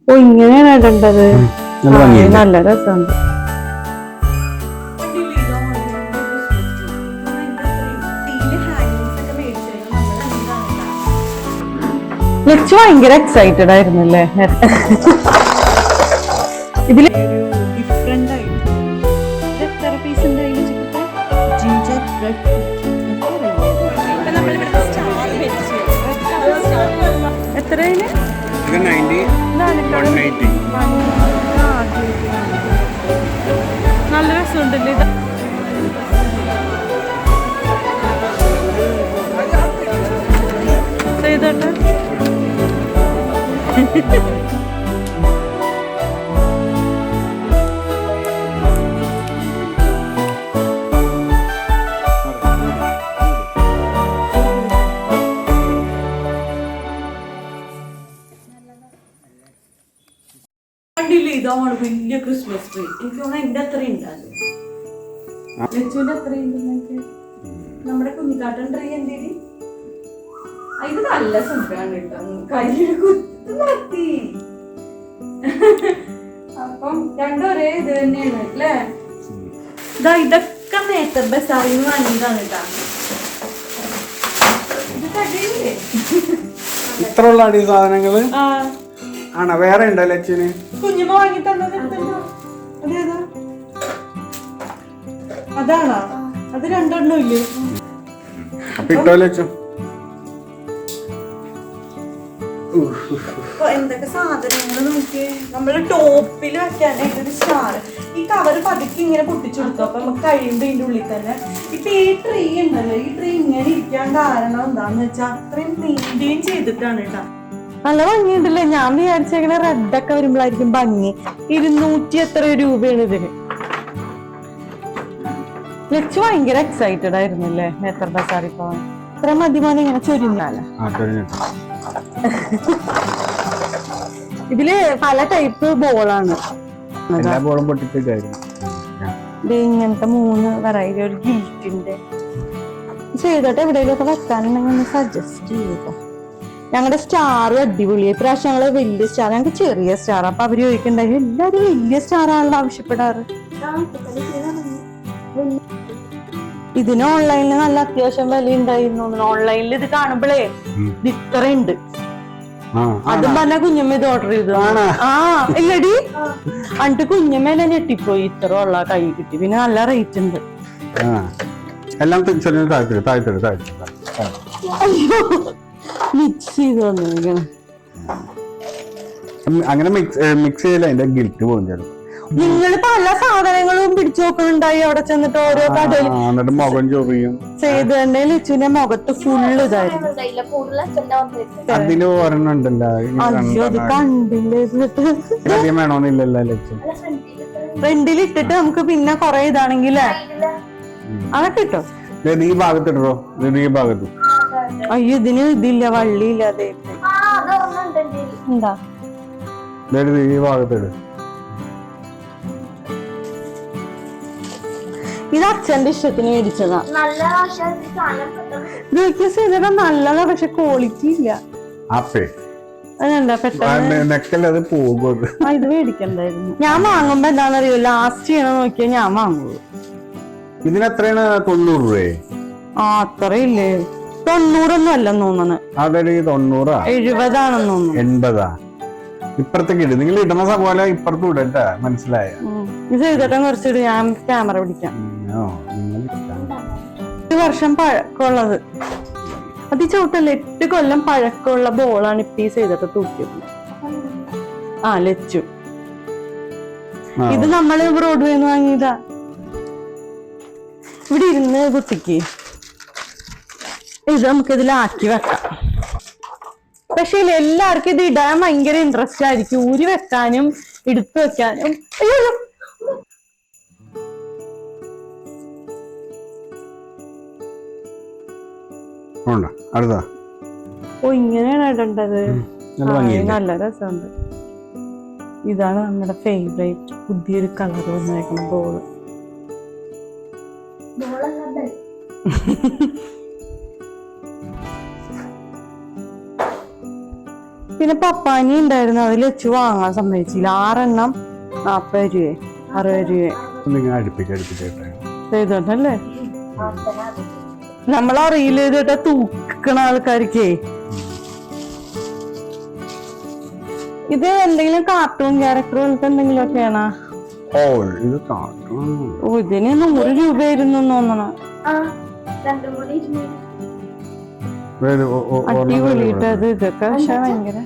ഓ ഇങ്ങനെയാണ് ഇടേണ്ടത്. നല്ല രസമുണ്ട്. ലച്ചു ഭയങ്കര എക്സൈറ്റഡ് ആയിരുന്നല്ലേ ഇതില് ഡിഫറെന്റ് ആയിട്ട്. എത്ര പീസ് ഉണ്ടായി? ജിഞ്ചർ ബ്രെഡ് എത്രയില്? നല്ല രസമുണ്ടല്ലേ ഇത്. ചെയ്തോട്ടെ. ഇതാണ് വലിയ ക്രിസ്മസ് ട്രീ. എനിക്ക് തോന്നുന്നു എന്റെ അത്രയും ഉണ്ടാകും. ലച്ചുവിന്റെ അത്രയുണ്ട്. നമ്മുടെ കുഞ്ഞിക്കാട്ടൻ ട്രീ എന്തേലും ഇത് നല്ല സുഖമാണ് കേട്ടോ. കയ്യിൽ കുത്തി. അപ്പം രണ്ടും ഒരേ ഇത് തന്നെയാണ് അല്ലേ? ഇതാ ഇതൊക്കെ നേരത്തെ ബസാറിൽ വാങ്ങിയതാണ് കേട്ടോ. ഇത് കടയില്ലേ ഇത്ര ഉള്ള അടി സാധനങ്ങള് ആണോ? വേറെ ഉണ്ടോ ലച്ചുവിന്? കുഞ്ഞുമ്മ വാങ്ങി തന്നതെടുത്തല്ലോ. അതേതാ? അതാണോ? അത് രണ്ടെണ്ണം ഇല്ലേ? അപ്പൊ ഇട്ടോ ലച്ചു. എന്തൊക്കെ സാധനങ്ങൾ നോക്കി. നമ്മള് ടോപ്പിൽ വെക്കാനായിട്ട് ഒരു സ്റ്റാർ. ഈ കവർ പതുക്കി ഇങ്ങനെ പൊട്ടിച്ചു കൊടുത്തു. അപ്പൊ നമുക്ക് കഴിയുമ്പോ ഇതിന്റെ ഉള്ളിൽ തന്നെ. ഇപ്പൊ ഈ ട്രീ ഉണ്ടല്ലോ, ഈ ട്രീ ഇങ്ങനെ ഇരിക്കാൻ കാരണം എന്താന്ന് വെച്ചാൽ അത്രയും മെയിൻറ്റെയിൻ ചെയ്തിട്ടാണ് കേട്ടോ. നല്ല ഭംഗിയുണ്ടല്ലേ. ഞാൻ വിചാരിച്ചേക്കണ റെഡൊക്കെ വരുമ്പോഴായിരിക്കും ഭംഗി. 200 എത്ര രൂപയാണ് ഇതിന്. ലച്ചു ഭയങ്കര എക്സൈറ്റഡ് ആയിരുന്നല്ലേ നേത്ര ബസാറിൽ പോവാൻ. ഇത്ര മതിമാനം ഇങ്ങനെ ചൊരിഞ്ഞാലേ. ഇതില് പല ടൈപ്പ് ബോളാണ്. ഇങ്ങനത്തെ 3 വെറൈറ്റി. ഒരു ഗിൽറ്റിന്റെ ചെയ്തോട്ടെ. എവിടെയൊക്കെ വെക്കാനുണ്ടെങ്കിൽ ഒന്ന് സജസ്റ്റ് ചെയ്തോ. ഞങ്ങളുടെ സ്റ്റാർ അടിപൊളിയായി. ഇപ്രാവശ്യം ഞങ്ങള് വലിയ സ്റ്റാർ, ഞങ്ങൾക്ക് ചെറിയ സ്റ്റാർ. അപ്പൊ അവര് ചോദിക്കണ്ടായി എല്ലാരും വലിയ സ്റ്റാർ ആണല്ലോ ആവശ്യപ്പെടാറ്. ഇതിന് ഓൺലൈനിൽ നല്ല അത്യാവശ്യം വില ഉണ്ടായിരുന്നു. ഓൺലൈനിൽ ഇത് കാണുമ്പോഴേ ഇത് ഇത്ര ഉണ്ട്. അതും പറഞ്ഞ കുഞ്ഞമ്മ ഇത് ഓർഡർ ചെയ്തു. ഇല്ലടി എന്നിട്ട് കുഞ്ഞമ്മ എന്നെ ഞെട്ടിപ്പോയി. ഇത്ര ഉള്ള കൈ കിട്ടി. പിന്നെ നല്ല റേറ്റ് ഉണ്ട്. മിക്സ് ചെയ്ത് വന്നിരിക്കണം. അങ്ങനെ മിക്സ് ചെയ്യില്ല, അതിന്റെ ഗിൽറ്റ് പോകും ചിലപ്പോ. നിങ്ങള് പല സാധനങ്ങളും പിടിച്ചു നോക്കുന്നുണ്ടായി അവിടെ ചെന്നിട്ട് ഓരോ കടയിൽ മുഖം ചൊറിയും ചെയ്തന്നെ. ലിച്ചുവിന്റെ മുഖത്ത് ഫുള്ള് ഇതായിരുന്നു. അതില് ഒരെണ്ണം ഉണ്ടല്ലോ, അത് കണ്ടില്ലേ? വേണോന്നില്ലല്ലോ ലച്ചു. ഫ്രണ്ടിലിട്ടിട്ട് നമുക്ക് പിന്നെ കൊറേ ഇതാണെങ്കിലേ അതൊക്കെ കിട്ടും. ഈ ഭാഗത്തിട്ടോ, ഈ ഭാഗത്ത്. അയ്യോ ഇതിന് ഇതില്ല, വള്ളിയില്ലാതെ എന്താ ഈ ഭാഗത്തിട്. ഇത് അച്ഛന്റെ ഇഷ്ടത്തിന് മേടിച്ചതാ. നല്ലതാ, പക്ഷെ ക്വാളിറ്റി ഇല്ല. അതെന്താ പെട്ടെന്ന് ഇത് മേടിക്കണ്ടായിരുന്നു. ഞാൻ വാങ്ങുമ്പോ എന്താണെന്നറിയോ, ലാസ്റ്റ് ചെയ്യണ നോക്കിയാ ഞാൻ വാങ്ങുള്ളൂ. ഇതിനെത്രയാണ്? 90 രൂപയെ? അത്രയില്ലേ? 90 അല്ലെന്ന് തോന്നണേ. 70 ആണെന്ന് തോന്നുന്നു. 80? ഇപ്പുറത്തേക്ക് ഇട്. നിങ്ങൾ ഇടുന്ന പോലെ ഇപ്പുറത്ത് ഇടട്ടാ, മനസ്സിലായ? ഇത് ചെയ്തിട്ടും കുറച്ചിട്ട് ഞാൻ ക്യാമറ പിടിക്കാം. 8 വർഷം പഴക്കമുള്ളത്. അത് ചവിട്ടല്ല, 8 കൊല്ലം പഴക്കമുള്ള ബോളാണ് ഇപ്പൊ ഈ ചെയ്തിട്ട് തൂക്കിയത്. ലച്ചു. ഇത് നമ്മള് ബ്രോഡ്വേന്ന് വാങ്ങിയതാ. ഇവിടെ ഇരുന്ന് കുട്ടിക്ക് ഇത് നമുക്ക് ഇതിലാക്കി വെക്കാം. പക്ഷെ എല്ലാവർക്കും ഇത് ഇടാൻ ഭയങ്കര ഇൻട്രസ്റ്റ് ആയിരിക്കും. ഊരി വെക്കാനും എടുത്തു വെക്കാനും. ഇങ്ങനെയാണ് ഇടേണ്ടത്. നല്ല രസമുണ്ട്. ഇതാണ് നമ്മുടെ ഫേവറേറ്റ് പുതിയൊരു കളർ വന്നേക്കുന്ന ബോള്. പിന്നെ പപ്പാനി ഉണ്ടായിരുന്നു, അതിൽ വെച്ച് വാങ്ങാൻ സമ്മതിച്ചില്ല. 6 എണ്ണം 40 രൂപ 60 രൂപ ചെയ്തോണ്ടല്ലേ. നമ്മളറിയില്ല ഇതേട്ടാ തൂക്കണ ആൾക്കാർക്കേ. ഇത് എന്തെങ്കിലും കാർട്ടൂൺ ക്യാരക്ടർ പോലത്തെ എന്തെങ്കിലും ഒക്കെയാണോ? ഓ, ഇതിന് 100 രൂപയായിരുന്നു തോന്നണം. അടിപൊളിയിട്ടത് ഇതൊക്കെ, പക്ഷെ ഭയങ്കര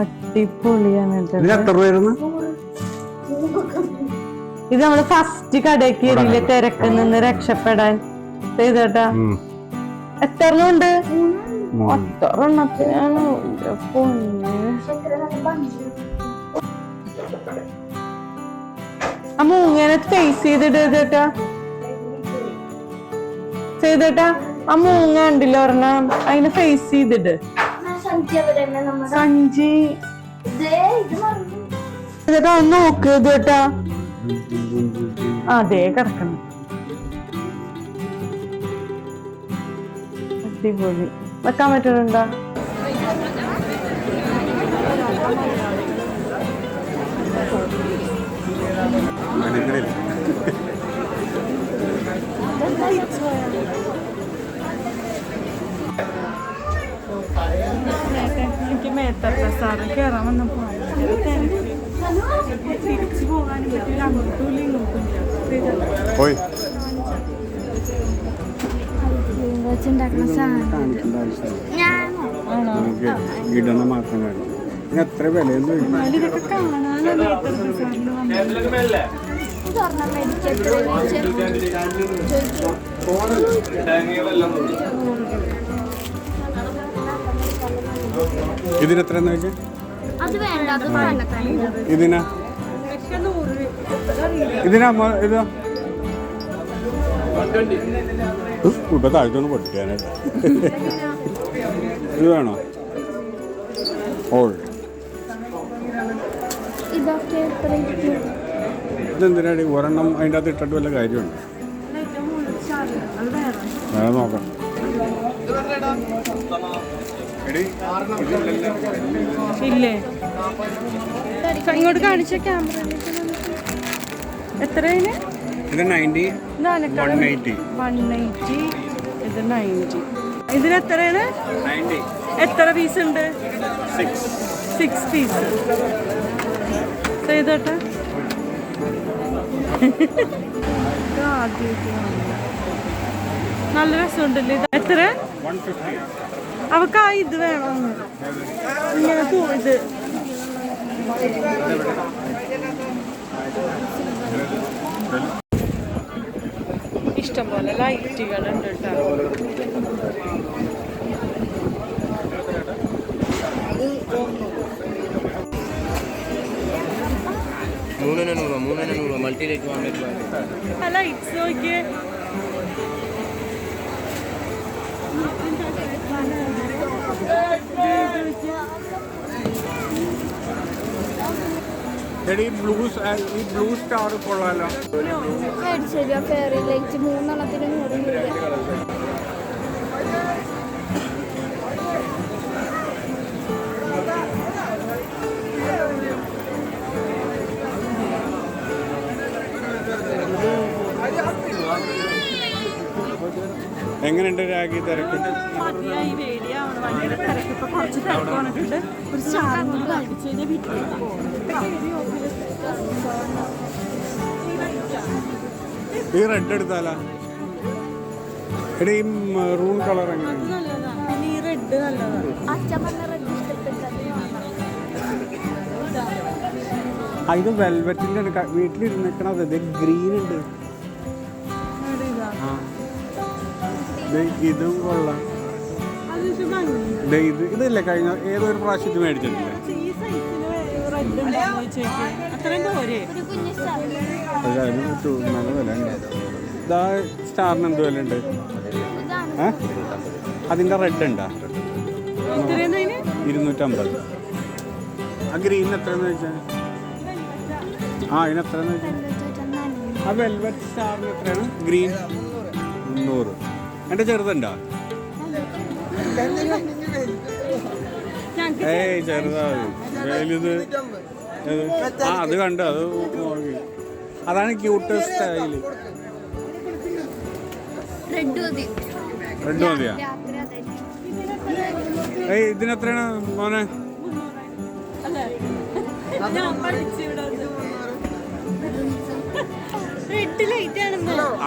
അടിപൊളിയാണ്. ഇത് നമ്മള് ഫസ്റ്റ് കടയിൽ കയറിയില്ലേ തിരക്കിൽ നിന്ന് രക്ഷപ്പെടാൻ ചെയ്തേട്ടാ. എത്ര എണ്ണം ഉണ്ട്? 10 എണ്ണത്തിനാണ്. ആ മൂങ്ങനെ ഫേസ് ചെയ്തിട്ടാ ചെയ്തേട്ടാ. ആ മൂങ്ങ ഉണ്ടല്ലോ ഒരെണ്ണം, അതിനെ ഫേസ് ചെയ്തിട്ട് സഞ്ചി ഇതാ നോക്ക് ഇതേട്ടാ. അതെ കിടക്കണം. അടിപൊളി. വെക്കാൻ പറ്റുന്നുണ്ടോ? എനിക്ക് മേത്തട്ട സാറ് കയറാൻ വന്നപ്പോ തിരിച്ചു പോകാനും പറ്റില്ല, അങ്ങോട്ടും ഇല്ല ഇങ്ങോട്ടും ഇടുന്ന മാത്രം എത്ര വിലയൊന്നും ഇതൊക്കെ കാണാനോ മേത്തട്ട സാറിന് ഇതിനെത്ര ഇതിനാ ഇതിനാ ഇത് ഇപ്പൊ താഴ്ത്തൊന്ന് പൊട്ടിക്കാനായിട്ട്. ഇത് വേണോ? ഓൾഡ് ഇതെന്തിനാടി ഒരെണ്ണം അതിൻ്റെ അകത്ത് ഇട്ടിട്ട് വല്ല കാര്യമുണ്ട്? വേറെ നോക്കാം. ഇല്ലേ ഇങ്ങോട്ട് കാണിച്ച ക്യാമറ. എത്ര ഇത് 90, 180. 180, ഇത് 90. ഇതിനെത്രയാണ്? എത്ര പീസ് ഉണ്ട്? 6 പീസ് ചെയ്തോട്ടെ. നല്ല രസമുണ്ടല്ലേ. ഇത് എത്ര? അവക്ക് ഇത് വേണം ഇങ്ങനെ ഇത്. ഇഷ്ടംപോലെ ലൈറ്റുകളുണ്ട് കേട്ടോ. ലൈറ്റ്സ് നോക്കിയേ. ഈ ബ്ലൂ സ്റ്റാർ കൊള്ളാലോ. ഫെയറി ലൈറ്റ് 3 എണ്ണത്തിന് 100 രൂപ. എങ്ങനെയുണ്ട് രാഗി തിരക്ക്? മതിയായി, വേടിയാവണം. ഭയങ്കര തിരക്ക്. ഇപ്പൊ കുറച്ച് തിരക്ക് വന്നിട്ടുണ്ട്. ഒരു സ്റ്റാറും കൂടി കാണിച്ചു കഴിഞ്ഞാൽ വീട്ടിലേക്ക് ഈ റെഡ് എടുത്താലാ? എടീ ഈ മെറൂൺ കളർ എങ്ങനെയാണ്? നല്ലതാണ്. പിന്നെ ഈ റെഡ് നല്ലതാണ്. ഇത് വെൽവെറ്റിന്റെ വീട്ടിലിരുന്നിക്കണത്. ഇത് ഗ്രീൻ ഉണ്ട്. ഇതും കൊള്ളാം. ഇതല്ലേ കഴിഞ്ഞ ഏതൊരു പ്രാവശ്യം ഇത് മേടിച്ചിട്ടില്ലേ? നല്ല വില ഉണ്ട്. ഇതാ സ്റ്റാറിന് എന്ത് വില ഉണ്ട്? അതിൻ്റെ റെഡ് ഉണ്ടാ 250. ആ ഗ്രീൻ എത്രയെന്ന് വെച്ചാൽ? അതിനെത്രയെന്ന് വെച്ചാൽ? ആ വെൽവെറ്റ് സ്റ്റാറിന് എത്രയാണ്? ഗ്രീൻ 300. എൻ്റെ ചെറുതുണ്ടോ? ഞങ്ങൾക്ക് ഏയ് ചെറുതാ വലുത്. ആ അത് കണ്ടു, അത് നോക്കി. അതാണ് ക്യൂട്ട് സ്റ്റൈല്. റെഡ് മതിയാ? ഏയ് ഇതിനെത്രയാണ് മോനെ?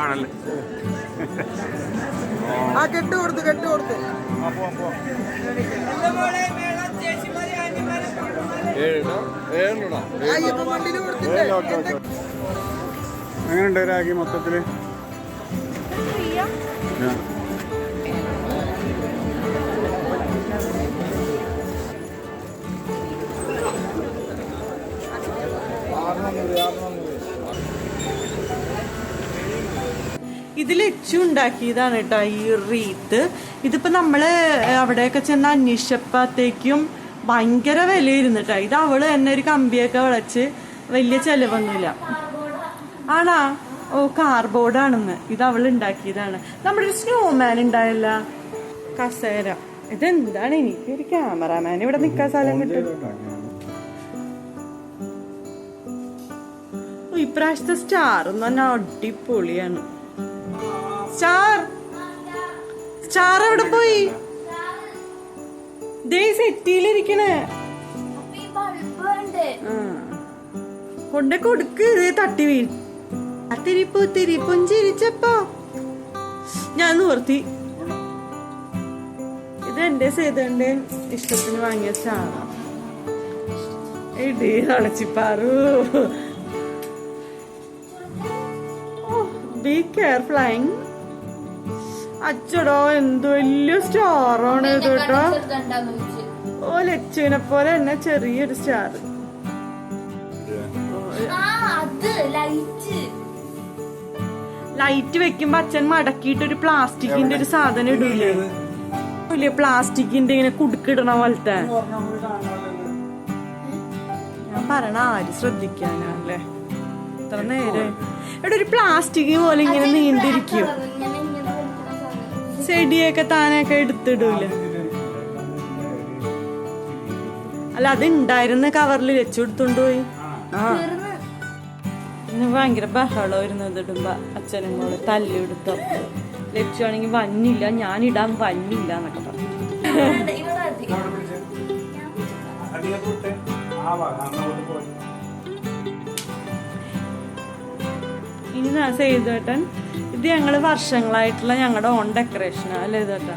ആണല്ലേ. എങ്ങനെയുണ്ട് രാഗി മൊത്തത്തില്? ഇതിൽ എച്ചു ഉണ്ടാക്കിയതാണ് കേട്ടോ ഈ റീത്ത്. ഇതിപ്പോ നമ്മള് അവിടെയൊക്കെ ചെന്ന് അന്വേഷിച്ചപ്പോഴത്തേക്കും ഭയങ്കര വിലയിരുന്നു കേട്ടോ. ഇത് അവള് തന്നെ ഒരു കമ്പിയൊക്കെ വിളച്ച് വലിയ ചെലവൊന്നുമില്ല. ആണാ? ഓ കാർബോർഡാണെന്ന്. ഇത് അവള് ഉണ്ടാക്കിയതാണ്. നമ്മുടെ ഒരു സ്നോമാൻ ഉണ്ടായല്ല കസേര. ഇതെന്താണ്? എനിക്കൊരു ക്യാമറാമാൻ ഇവിടെ നിക്കാൻ സ്ഥലം കിട്ടും. ഇപ്രാവശ്യത്തെ സ്റ്റാർ എന്ന് പറഞ്ഞാൽ അടിപൊളിയാണ്. സ്റ്റാർ എവിടെ പോയി? ദേ സെറ്റിയിലിരിക്കണേ. കൊണ്ടേ കൊടുക്ക്. തട്ടി വീഴ്. തിരിപ്പുഞ്ചിരിച്ചപ്പോ ഞാൻ നിർത്തി. ഇത് എന്റെ സേതന്റെ ഇഷ്ടത്തിന് വാങ്ങിയ സ്റ്റാറാ. എടീ നടച്ചിപ്പാറു. Be careful. അച്ചടോ എന്ത് വലിയ സ്റ്റാറാണ് ഇത് കേട്ടോ. ഓ ലച്ചുവിനെ പോലെ തന്നെ ചെറിയൊരു സ്റ്റാർ. ലൈറ്റ് വെക്കുമ്പോ അച്ഛൻ മടക്കിയിട്ട് ഒരു പ്ലാസ്റ്റിക്കിന്റെ ഒരു സാധനം ഇടൂലേ? പ്ലാസ്റ്റിക്കിന്റെ ഇങ്ങനെ കുടുക്കിടണ പോലത്തെ. ഞാൻ പറയണ ആര് ശ്രദ്ധിക്കാനല്ലേ ഇത്ര നേരെ. ഇവിടെ ഒരു പ്ലാസ്റ്റിക് പോലെ ഇങ്ങനെ നീണ്ടിരിക്കും. ചെടിയൊക്കെ താനൊക്കെ എടുത്തിടൂല. അല്ല അത് ഉണ്ടായിരുന്ന കവറിൽ വെച്ചു എടുത്തോണ്ട് പോയി. ആ പിന്നെ ഭയങ്കര ബഹളം വരുന്നത് ഇടുമ്പോ. അച്ഛനും മോള് തല്ലെടുത്തോ. ലച്ചു ആണെങ്കിൽ വന്നില്ല, ഞാനിടാൻ വന്നില്ല എന്നൊക്കെ പറഞ്ഞു. ഇനി സേതുവേട്ടൻ ഇത് ഞങ്ങള് വർഷങ്ങളായിട്ടുള്ള ഞങ്ങളുടെ ഓൺ ഡെക്കറേഷനാ അല്ലേ ഇതേട്ടാ?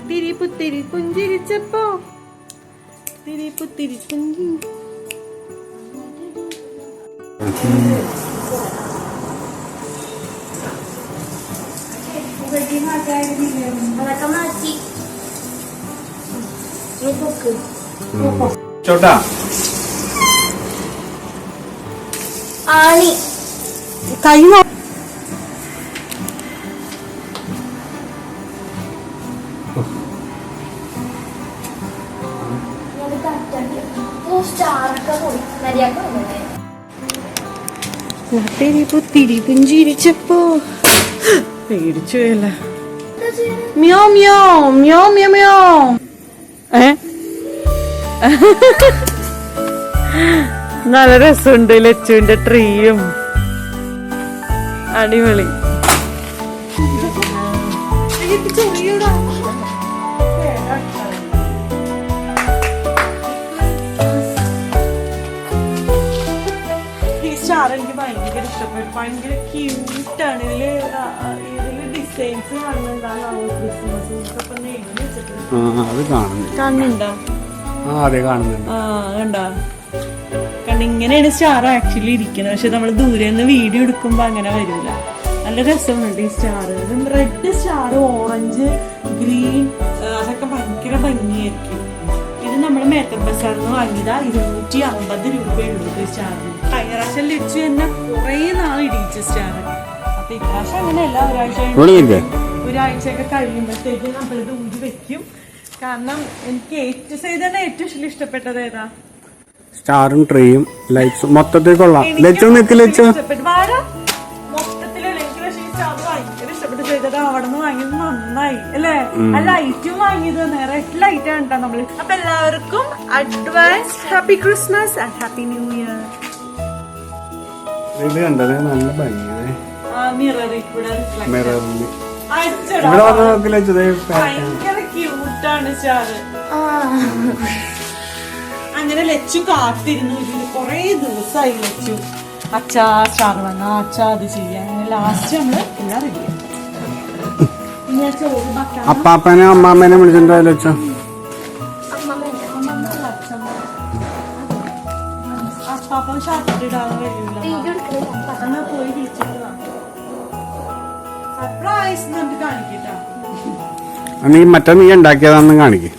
തിരി പുത്തിരി പുഞ്ചിരിച്ചപ്പോ തിരി പുത്തിരി പുഞ്ചി. ചോട്ടാ ആണി കൈ പുത്തിരി പുഞ്ചിരിച്ചപ്പോ പേടിച്ചു പോയല്ല. മ്യോ മ്യോ മ്യോ മ്യോ മ്യോ. നല്ല രസമുണ്ട് ലച്ചുവിന്റെ ട്രീയും. അടിപൊളി. ഈ സ്റ്റാർ എനിക്ക് ഭയങ്കര ഇഷ്ടപ്പെട്ടു. ഭയങ്കര ക്യൂട്ടാണ്. ഇതില് ഡിസൈൻസ് കാണുന്നുണ്ടാകും. ക്രിസ്മസ് കാണുന്നുണ്ടോ? കണ്ടാ കണ്ട് ഇങ്ങനെയാണ് സ്റ്റാർ ആക്ച്വലി ഇരിക്കുന്നത്. പക്ഷെ നമ്മൾ ദൂരെ നിന്ന് വീഡിയോ എടുക്കുമ്പോ അങ്ങനെ വരില്ല. നല്ല രസമുണ്ട് ഈ star. Red star, orange, green അതൊക്കെ ഭയങ്കര ഭംഗിയായിരിക്കും. ഇത് നമ്മുടെ മേത്തർ ബസാറിൽ നിന്ന് വാങ്ങിയതാ. 250 രൂപയുള്ളൂ ഈ സ്റ്റാറിന്. കഴിഞ്ഞ പ്രാവശ്യം ലച്ചു തന്നെ കുറെ നാൾ ഇടിയിച്ച സ്റ്റാർ. അപ്പൊ ഇപ്രാവശ്യം അങ്ങനെയല്ല, ഒരാഴ്ചയൊക്കെ കഴിയുമ്പോഴത്തേക്ക് നമ്മളിത് ഊരി വെക്കും. കാരണം എനിക്ക് ഏറ്റവും ഇഷ്ടപ്പെട്ടത് ഏതാ? സ്റ്റാറും ട്രീയും ലൈറ്റ്സും മൊത്തത്തിൽ കൊള്ളാം. ലച്ചു നിക്ക് ലച്ചു മൊത്തത്തിലുള്ള എനിക്ക് പക്ഷേ ഈ സ്റ്റാർ ഭയങ്കര ഇഷ്ടപ്പെട്ടു. അത് അവിടെ നിന്ന് വാങ്ങിയത് നന്നായി അല്ലേ? ആ ലൈറ്റും വാങ്ങിയത് റെഡ് ലൈറ്റ് ആണ് കേട്ടോ നമ്മള്. അപ്പൊ എല്ലാവർക്കും advance happy Christmas and happy new year. ഇത് കണ്ടത് നല്ല ഭംഗി. മിററിൽ കൂടെ reflect. മിററിൽ അടിച്ചെടാ. ഇവിടെ വന്ന് നോക്കില്ല ഭയങ്കര ക്യൂട്ടാണ് ചാറ്. അങ്ങനെ ലച്ചു കാത്തിരുന്നു. ഇതിന് കൊറേ ദിവസമായി ലച്ചു അച്ഛാ സ്റ്റാർ വന്ന അച്ഛാ അത് ചെയ്യാൻ. അങ്ങനെ ലാസ്റ്റ് നമ്മള് എല്ലാം റെഡിയായി. ഇനി ചോറ് വെക്കാം. അപ്പാപ്പനെ അമ്മാമ്മേനെ വിളിച്ചിട്ടുണ്ടോ ലച്ച? അപ്പാപ്പൻ ഷർട്ട് ഇടാൻ കഴിയൂല. എന്നാ പോയി വിളിച്ചിട്ട് സർപ്രൈസ് എന്നിട്ട് കാണിക്കട്ടോ. നീ മറ്റേ നീ ഉണ്ടാക്കിയതാണെന്ന് കാണിക്കേ.